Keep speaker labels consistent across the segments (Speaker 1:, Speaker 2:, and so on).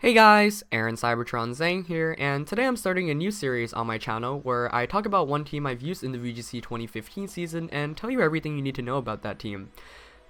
Speaker 1: Hey guys, Aaron Cybertron Zhang here, and today I'm starting a new series on my channel where I talk about one team I've used in the VGC 2015 season and tell you everything you need to know about that team.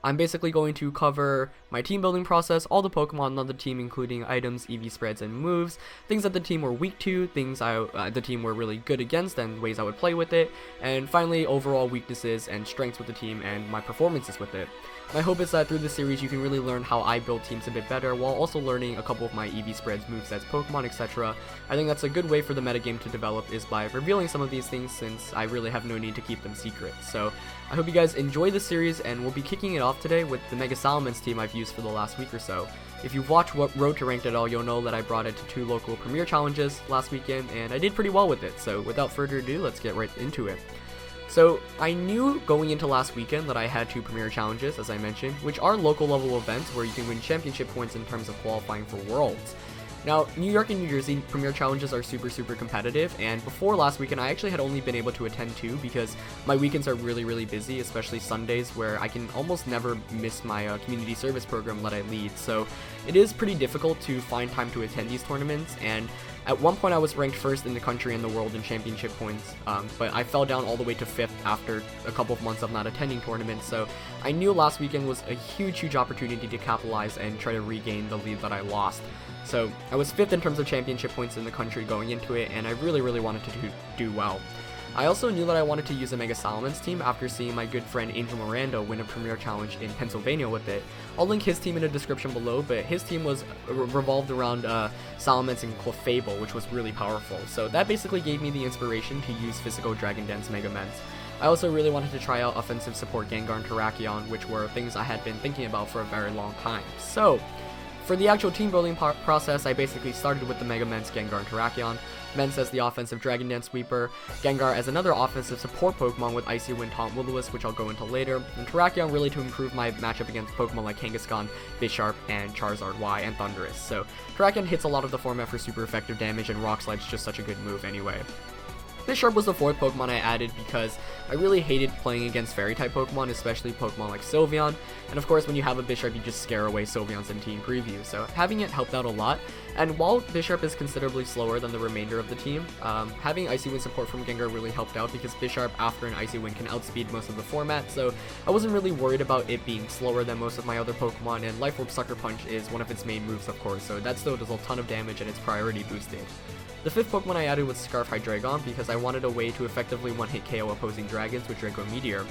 Speaker 1: I'm basically going to cover my team building process, all the Pokemon on the team including items, EV spreads, and moves, things that the team were weak to, things the team were really good against, and ways I would play with it, and finally overall weaknesses and strengths with the team and my performances with it. My hope is that through this series you can really learn how I build teams a bit better while also learning a couple of my EV spreads, movesets, Pokemon, etc. I think that's a good way for the metagame to develop is by revealing some of these things since I really have no need to keep them secret. So I hope you guys enjoy this series, and we'll be kicking it off today with the Mega Salamence team I've used for the last week or so. If you've watched Road to Ranked at all, you'll know that I brought it to 2 local Premier Challenges last weekend, and I did pretty well with it, so without further ado, let's get right into it. So I knew going into last weekend that I had 2 Premier Challenges, as I mentioned, which are local level events where you can win championship points in terms of qualifying for Worlds. Now, New York and New Jersey Premier Challenges are super competitive, and before last weekend I actually had only been able to attend 2 because my weekends are really busy, especially Sundays where I can almost never miss my community service program that I lead, so it is pretty difficult to find time to attend these tournaments. And at one point I was ranked 1st in the country and the world in championship points, but I fell down all the way to 5th after a couple of months of not attending tournaments, so I knew last weekend was a huge opportunity to capitalize and try to regain the lead that I lost. So I was 5th in terms of championship points in the country going into it, and I really wanted to do well. I also knew that I wanted to use a Mega Salamence team after seeing my good friend Angel Miranda win a Premier Challenge in Pennsylvania with it. I'll link his team in the description below, but his team was revolved around Salamence and Clefable, which was really powerful. So that basically gave me the inspiration to use Physical Dragon Dance Mega Ments. I also really wanted to try out offensive support Gengar and TERRAKION, which were things I had been thinking about for a very long time. So for the actual team building process, I basically started with the Mega Ments, Gengar, and TERRAKION. Ments as the offensive Dragon Dance Sweeper, Gengar as another offensive support Pokemon with Icy Wind, Taunt, Will-O-Wisp, which I'll go into later, and TERRAKION really to improve my matchup against Pokemon like Kangaskhan, BISHARP, and Charizard Y, and Thundurus. So TERRAKION hits a lot of the format for super effective damage, and Rock Slide's just such a good move anyway. BISHARP was the 4th Pokemon I added because I really hated playing against Fairy-type Pokemon, especially Pokemon like Sylveon, and of course when you have a BISHARP you just scare away Sylveons in Team Preview, so having it helped out a lot. And while BISHARP is considerably slower than the remainder of the team, having Icy Wind support from Gengar really helped out because BISHARP after an Icy Wind can outspeed most of the format, so I wasn't really worried about it being slower than most of my other Pokemon, and Life Orb Sucker Punch is one of its main moves of course, so that still does a ton of damage and it's priority boosted. The 5th Pokemon I added was Scarf HYDREIGON because I wanted a way to effectively one-hit KO opposing dragons with Draco Meteor.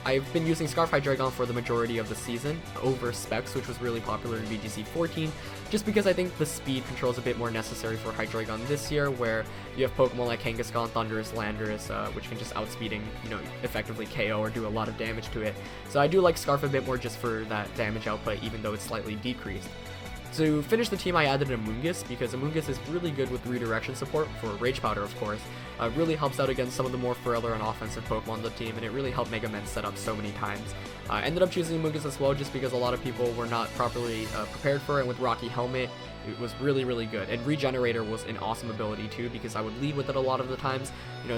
Speaker 1: I've been using Scarf HYDREIGON for the majority of the season over Specs, which was really popular in VGC 14, just because I think the speed control is a bit more necessary for HYDREIGON this year, where you have Pokemon like Kangaskhan, Thundurus, Landorus, which can just outspeeding, effectively KO or do a lot of damage to it. So I do like Scarf a bit more just for that damage output, even though it's slightly decreased. To finish the team, I added AMOONGUSS because AMOONGUSS is really good with redirection support for Rage Powder, of course. Really helps out against some of the more thriller and offensive Pokemon on the team, and it really helped Mega Men set up so many times. I ended up choosing AMOONGUSS as well just because a lot of people were not properly prepared for it, and with Rocky Helmet, it was really good. And Regenerator was an awesome ability too because I would lead with it a lot of the times,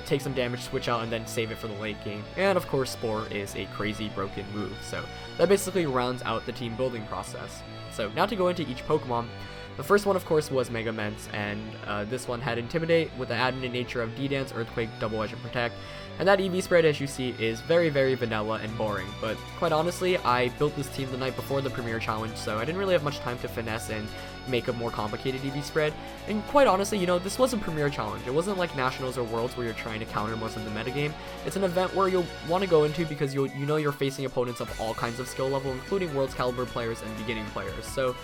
Speaker 1: take some damage, switch out, and then save it for the late game. And of course, Spore is a crazy broken move, so that basically rounds out the team building process. So now to go into each Pokemon. The first one of course was Mega Ments, and this one had Intimidate with the added nature of D-Dance, Earthquake, Double Edge, and Protect. And that EV spread, as you see, is very vanilla and boring, but quite honestly, I built this team the night before the Premier Challenge, so I didn't really have much time to finesse and make a more complicated EV spread. And quite honestly, this was a Premier Challenge. It wasn't like Nationals or Worlds where you're trying to counter most of the metagame. It's an event where you'll want to go into because you're facing opponents of all kinds of skill level, including Worlds caliber players and beginning players. So,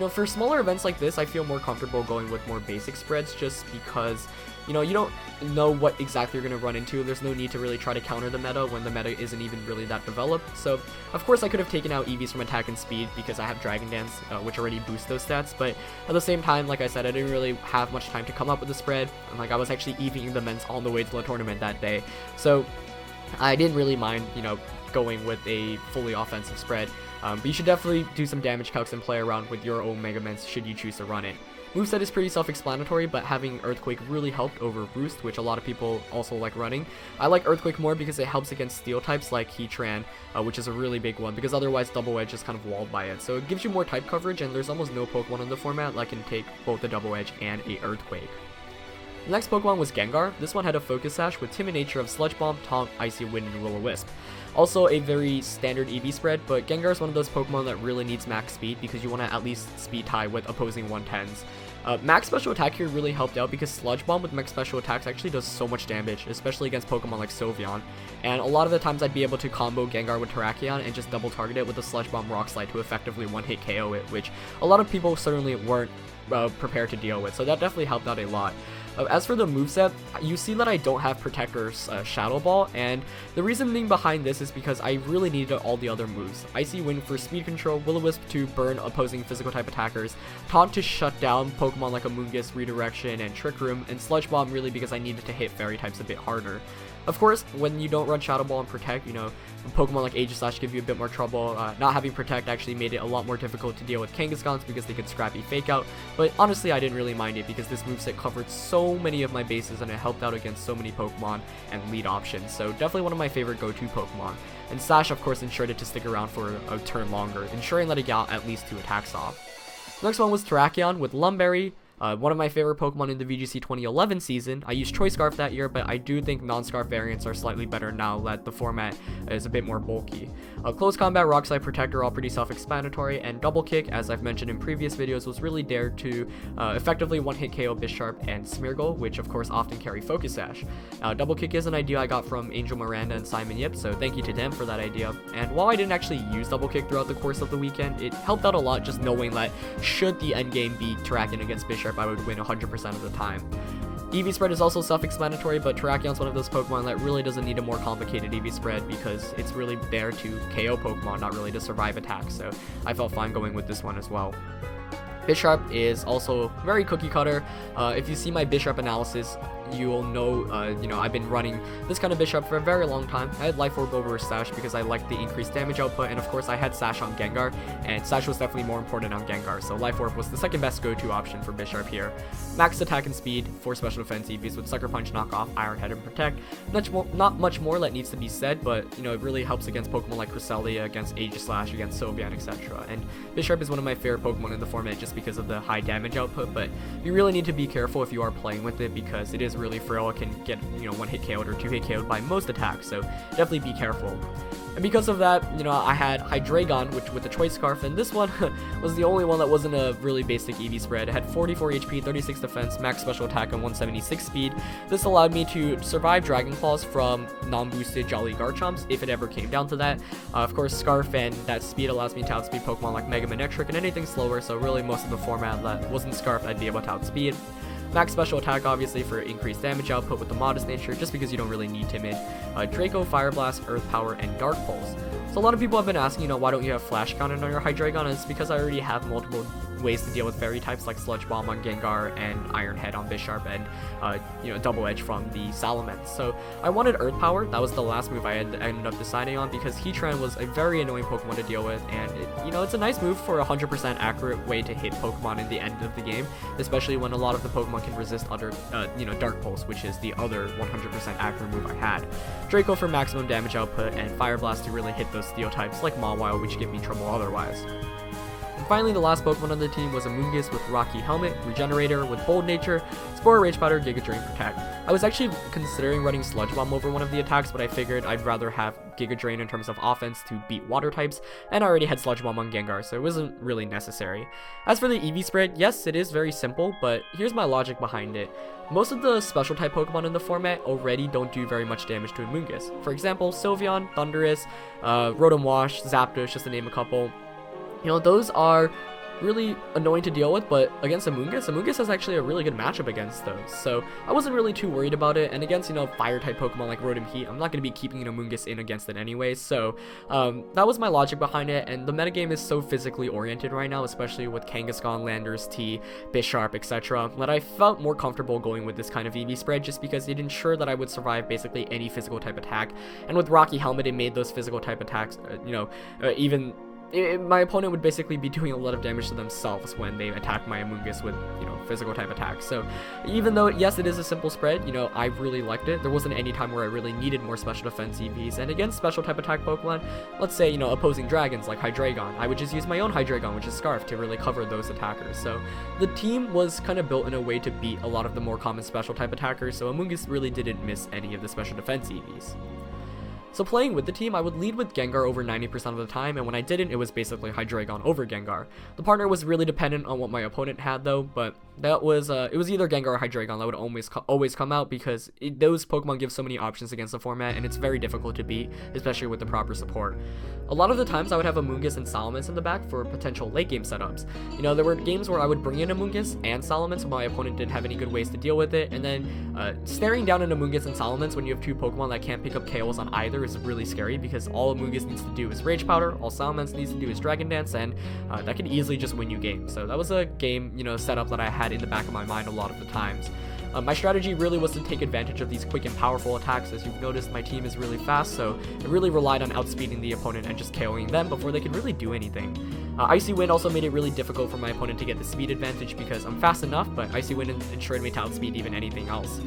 Speaker 1: for smaller events like this, I feel more comfortable going with more basic spreads just because you don't know what exactly you're going to run into. There's no need to really try to counter the meta when the meta isn't even really that developed. So, of course, I could have taken out EVs from attack and speed because I have Dragon Dance, which already boosts those stats. But at the same time, like I said, I didn't really have much time to come up with a spread. And I was actually EVing the Ments on the way to the tournament that day. So, I didn't really mind, going with a fully offensive spread. But you should definitely do some damage calcs and play around with your own Mega Ments should you choose to run it. Moveset is pretty self-explanatory, but having Earthquake really helped over Roost, which a lot of people also like running. I like Earthquake more because it helps against steel types like Heatran, which is a really big one, because otherwise Double Edge is kind of walled by it. So it gives you more type coverage, and there's almost no Pokemon in the format that can take both a Double Edge and a Earthquake. The next Pokemon was Gengar. This one had a Focus Sash with Timid Nature of Sludge Bomb, Taunt, Icy Wind, and Will-O-Wisp. Also a very standard EV spread, but Gengar is one of those Pokemon that really needs max speed because you want to at least speed tie with opposing 110s. Max Special Attack here really helped out because Sludge Bomb with Max Special Attacks actually does so much damage, especially against Pokemon like Sylveon. And a lot of the times I'd be able to combo Gengar with Terrakion and just double target it with a Sludge Bomb Rock Slide to effectively one-hit KO it, which a lot of people certainly weren't prepared to deal with, so that definitely helped out a lot. As for the moveset, you see that I don't have Protector's Shadow Ball, and the reasoning behind this is because I really needed all the other moves. Icy Wind for speed control, Will-O-Wisp to burn opposing physical type attackers, Taunt to shut down Pokemon like Amoonguss, Redirection, and Trick Room, and Sludge Bomb really because I needed to hit fairy types a bit harder. Of course, when you don't run Shadow Ball and Protect, you know, Pokemon like Aegislash give you a bit more trouble. Not having Protect actually made it a lot more difficult to deal with Kangaskhan's because they could Scrappy Fake Out, but honestly I didn't really mind it because this moveset covered so many of my bases and it helped out against so many Pokemon and lead options, so definitely one of my favorite go-to Pokemon. And Sash of course ensured it to stick around for a turn longer, ensuring that it got at least 2 attacks off. Next one was Terrakion with Lumberry. One of my favorite Pokemon in the VGC 2011 season. I used Choice Scarf that year, but I do think non-Scarf variants are slightly better now that the format is a bit more bulky. Close Combat, Rock Slide, Protector all pretty self-explanatory, and Double Kick, as I've mentioned in previous videos, was really there to effectively one-hit KO Bisharp and Smeargle, which of course often carry Focus Sash. Double Kick is an idea I got from Angel Miranda and Simon Yip, so thank you to them for that idea. And while I didn't actually use Double Kick throughout the course of the weekend, it helped out a lot just knowing that should the endgame be Terrakion against Bisharp, I would win 100% of the time. EV spread is also self-explanatory, but Terrakion's one of those Pokemon that really doesn't need a more complicated EV spread because it's really there to KO Pokemon, not really to survive attacks, so I felt fine going with this one as well. Bisharp is also very cookie cutter. If you see my Bisharp analysis, you'll know, I've been running this kind of Bisharp for a very long time. I had Life Orb over Sash because I liked the increased damage output, and of course I had Sash on Gengar, and Sash was definitely more important on Gengar, so Life Orb was the second best go-to option for Bisharp here. Max attack and speed, 4 special defense EVs with Sucker Punch, Knock Off, Iron Head, and Protect. Not much more that needs to be said, but it really helps against Pokemon like Cresselia, against Aegislash, against Sylveon, etc. And Bisharp is one of my favorite Pokemon in the format just because of the high damage output, but you really need to be careful if you are playing with it because it is really frail. It can get 1-hit KO'd or 2-hit KO'd by most attacks, so definitely be careful. And because of that, I had Hydreigon, which with the Choice Scarf, and this one was the only one that wasn't a really basic EV spread. It had 44 HP, 36 defense, max special attack, and 176 speed. This allowed me to survive Dragon Claws from non-boosted Jolly Garchomps, if it ever came down to that. Of course, Scarf and that speed allows me to outspeed Pokemon like Mega Manectric and anything slower, so really most of the format that wasn't Scarf, I'd be able to outspeed. Max special attack obviously for increased damage output with the modest nature, just because you don't really need Timid. Draco, Fire Blast, Earth Power, and Dark Pulse. So a lot of people have been asking, why don't you have Flash Cannon on your Hydreigon? And it's because I already have multiple ways to deal with fairy types like Sludge Bomb on Gengar and Iron Head on Bisharp and Double Edge from the Salamence. So I wanted Earth Power. That was the last move I ended up deciding on because Heatran was a very annoying Pokemon to deal with, and it's a nice move for a 100% accurate way to hit Pokemon in the end of the game, especially when a lot of the Pokemon can resist other Dark Pulse, which is the other 100% accurate move I had. Draco for maximum damage output, and Fire Blast to really hit those steel types like Mawile, which give me trouble otherwise. And finally, the last Pokemon on the team was Amoonguss with Rocky Helmet, Regenerator with Bold Nature, Spore, Rage Powder, Giga Drain, Protect. I was actually considering running Sludge Bomb over one of the attacks, but I figured I'd rather have Giga Drain in terms of offense to beat water types, and I already had Sludge Bomb on Gengar, so it wasn't really necessary. As for the EV spread, yes, it is very simple, but here's my logic behind it. Most of the special type Pokemon in the format already don't do very much damage to Amoonguss. For example, Sylveon, Thundurus, Rotom Wash, Zapdos, just to name a couple. Those are really annoying to deal with, but against Amoonguss is actually a really good matchup against those, so I wasn't really too worried about it. And against fire type Pokemon like Rotom Heat, I'm not going to be keeping an Amoonguss in against it anyway, so that was my logic behind it. And the metagame is so physically oriented right now, especially with Kangaskhan, Landorus, T, Bisharp, etc., that I felt more comfortable going with this kind of EV spread just because it ensured that I would survive basically any physical type attack. And with Rocky Helmet, it made those physical type attacks even my opponent would basically be doing a lot of damage to themselves when they attack my Amoonguss with, physical type attacks. So even though, yes, it is a simple spread, I really liked it. There wasn't any time where I really needed more special defense EVs. And against special type attack Pokemon, let's say, opposing dragons like HYDREIGON, I would just use my own HYDREIGON, which is Scarf, to really cover those attackers. So the team was kind of built in a way to beat a lot of the more common special type attackers, so Amoonguss really didn't miss any of the special defense EVs. So playing with the team, I would lead with Gengar over 90% of the time, and when I didn't, it was basically HYDREIGON over Gengar. The partner was really dependent on what my opponent had though, but that was it was either Gengar or HYDREIGON that would always come out, because those Pokemon give so many options against the format, and it's very difficult to beat, especially with the proper support. A lot of the times I would have Amoonguss and Salamence in the back for potential late game setups. There were games where I would bring in Amoonguss and Salamence when my opponent didn't have any good ways to deal with it, and then staring down an Amoonguss and Salamence when you have two Pokemon that can't pick up KOs on either is really scary, because all Amoonguss needs to do is Rage Powder, all Salamence needs to do is Dragon Dance, and that could easily just win you games. So that was a game, setup that I had in the back of my mind a lot of the times. My strategy really was to take advantage of these quick and powerful attacks. As you've noticed, my team is really fast, so it really relied on outspeeding the opponent and just KOing them before they could really do anything. Icy Wind also made it really difficult for my opponent to get the speed advantage, because I'm fast enough, but Icy Wind ensured me to outspeed even anything else.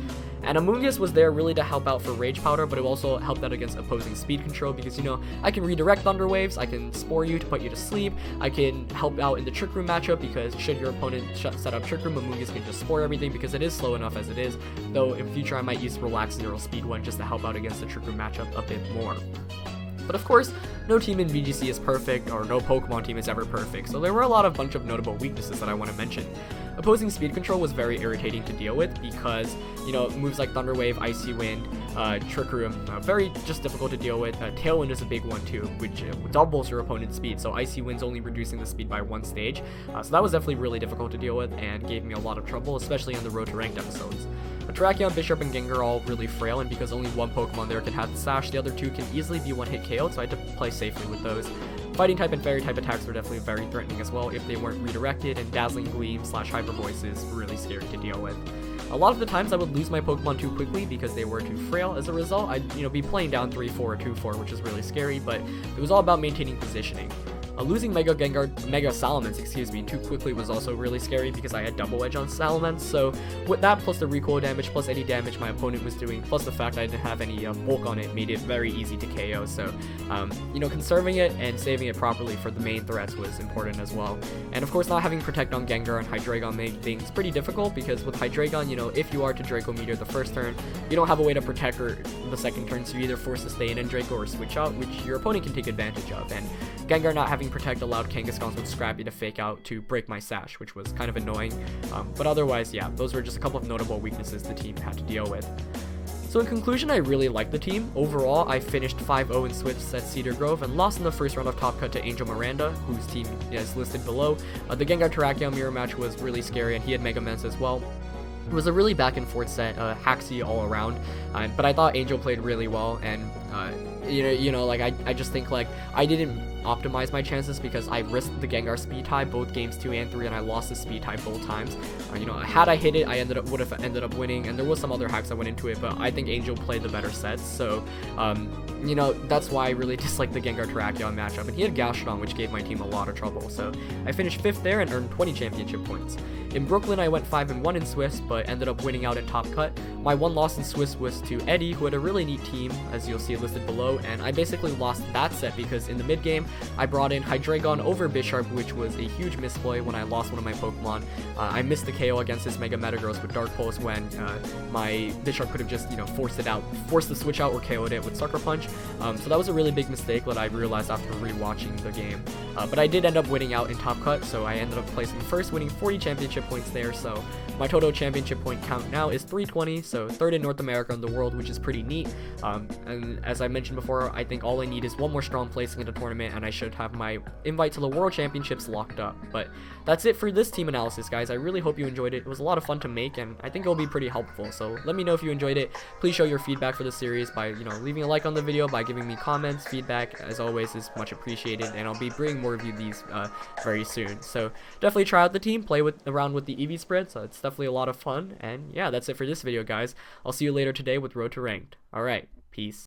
Speaker 1: And Amoonguss was there really to help out for Rage Powder, but it also helped out against opposing speed control, because I can redirect Thunder Waves, I can Spore you to put you to sleep, I can help out in the Trick Room matchup, because should your opponent set up Trick Room, Amoonguss can just Spore everything, because it is slow enough as it is, though in future I might use Relax Zero Speed 1 just to help out against the Trick Room matchup a bit more. But of course, no team in VGC is perfect, or no Pokemon team is ever perfect, so there were a bunch of notable weaknesses that I want to mention. Opposing speed control was very irritating to deal with, because, moves like Thunder Wave, Icy Wind, Trick Room, very just difficult to deal with. Tailwind is a big one too, which doubles your opponent's speed, so Icy Wind's only reducing the speed by 1 stage, so that was definitely really difficult to deal with and gave me a lot of trouble, especially on the Road to Ranked episodes. TERRAKION, BISHARP, and Gengar are all really frail, and because only one Pokemon there can have the Sash, the other two can easily be one-hit KO'd, so I had to play safely with those. Fighting type and fairy type attacks were definitely very threatening as well if they weren't redirected, and Dazzling Gleam / Hyper Voice is really scary to deal with. A lot of the times I would lose my Pokemon too quickly because they were too frail. As a result, I'd be playing down 3-4 or 2-4, which is really scary, but it was all about maintaining positioning. Losing Mega Salamence, too quickly was also really scary, because I had Double Edge on Salamence, so with that plus the recoil damage, plus any damage my opponent was doing, plus the fact I didn't have any bulk on it, made it very easy to KO, so, conserving it and saving it properly for the main threats was important as well. And of course, not having Protect on Gengar and HYDREIGON made things pretty difficult, because with HYDREIGON, if you are to Draco Meteor the first turn, you don't have a way to protect her the second turn, so you're either forced to stay in Draco or switch out, which your opponent can take advantage of, and Gengar not having Protect allowed Kangaskhan with Scrappy to fake out to break my Sash, which was kind of annoying, but otherwise, yeah, those were just a couple of notable weaknesses the team had to deal with. So in conclusion, I really liked the team. Overall, I finished 5-0 in Swifts at Cedar Grove and lost in the first round of Top Cut to Angel Miranda, whose team is listed below. The Gengar TERRAKION mirror match was really scary, and he had Mega Mence as well. It was a really back and forth set, hacksy all around, but I thought Angel played really well, and I just think I didn't optimize my chances, because I risked the Gengar speed tie both games 2 and 3, and I lost the speed tie both times. Had I hit it, I would have ended up winning, and there was some other hacks that went into it, but I think Angel played the better sets, so that's why I really disliked the Gengar TERRAKION matchup, and he had Gastrodon, which gave my team a lot of trouble, so I finished 5th there and earned 20 championship points. In Brooklyn, I went 5-1 in Swiss, but ended up winning out in Top Cut. My one loss in Swiss was to Eddie, who had a really neat team, as you'll see listed below, and I basically lost that set because in the mid game, I brought in HYDREIGON over BISHARP, which was a huge misplay when I lost one of my Pokemon. I missed the KO against his Mega Metagross with Dark Pulse when my BISHARP could have just, forced the switch out or KO'd it with Sucker Punch. So that was a really big mistake that I realized after rewatching the game. But I did end up winning out in Top Cut, so I ended up placing first, winning 40 championship points there, so my total championship point count now is 320, so 3rd in North America and the world, which is pretty neat. And as I mentioned before, I think all I need is one more strong placing in the tournament, and I should have my invite to the World Championships locked up. But that's it for this team analysis, guys. I really hope you enjoyed it. It was a lot of fun to make, and I think it'll be pretty helpful, so let me know if you enjoyed it. Please show your feedback for the series by, leaving a like on the video, by giving me comments. Feedback, as always, is much appreciated, and I'll be bringing more of these very soon. So definitely try out the team, play around with the EV spread, so it's definitely a lot of fun. And yeah, that's it for this video, guys. I'll see you later today with Road to Ranked. Alright, peace.